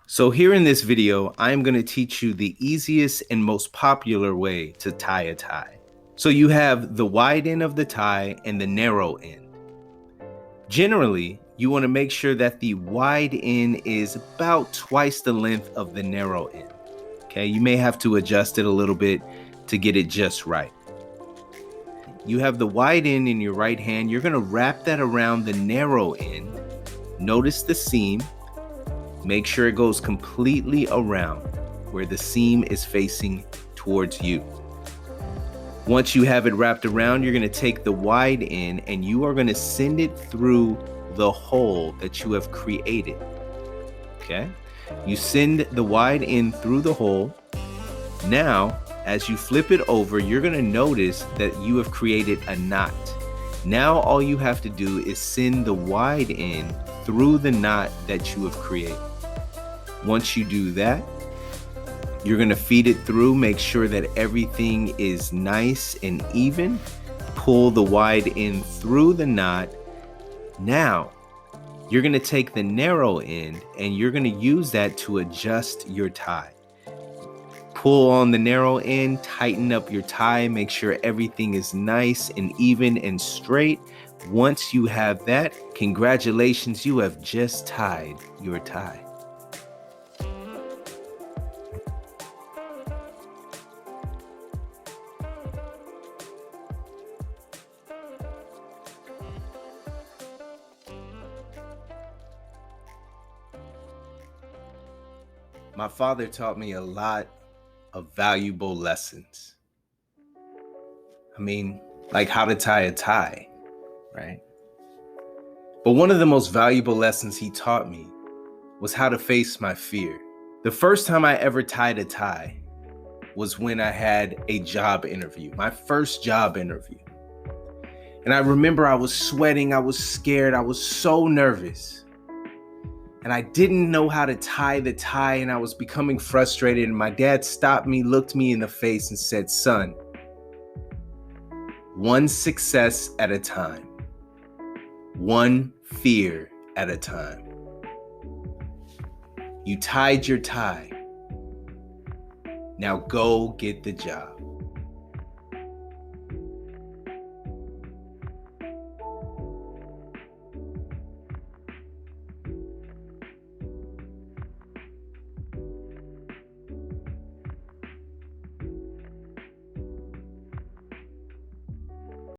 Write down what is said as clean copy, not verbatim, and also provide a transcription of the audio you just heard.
So here in this video, I'm going to teach you the easiest and most popular way to tie a tie. So you have the wide end of the tie and the narrow end. Generally, you want to make sure that the wide end is about twice the length of the narrow end. Okay, you may have to adjust it a little bit to get it just right. You have the wide end in your right hand. You're going to wrap that around the narrow end. Notice the seam. Make sure it goes completely around where the seam is facing towards you. Once you have it wrapped around, you're going to take the wide end and you are going to send it through the hole that you have created. Okay? You send the wide end through the hole. Now, as you flip it over, you're going to notice that you have created a knot. Now all you have to do is send the wide end through the knot that you have created. Once you do that, you're going to feed it through, make sure that everything is nice and even. Pull the wide end through the knot. Now, you're going to take the narrow end and you're going to use that to adjust your tie. Pull on the narrow end, tighten up your tie, make sure everything is nice and even and straight. Once you have that, congratulations, you have just tied your tie. My father taught me a lot of valuable lessons. Like how to tie a tie, right? But one of the most valuable lessons he taught me was how to face my fear. The first time I ever tied a tie was when I had a job interview, my first job interview. And I remember I was sweating, I was scared, I was so nervous. And I didn't know how to tie the tie and I was becoming frustrated. And my dad stopped me, looked me in the face and said, "Son, one success at a time, one fear at a time. You tied your tie. Now go get the job."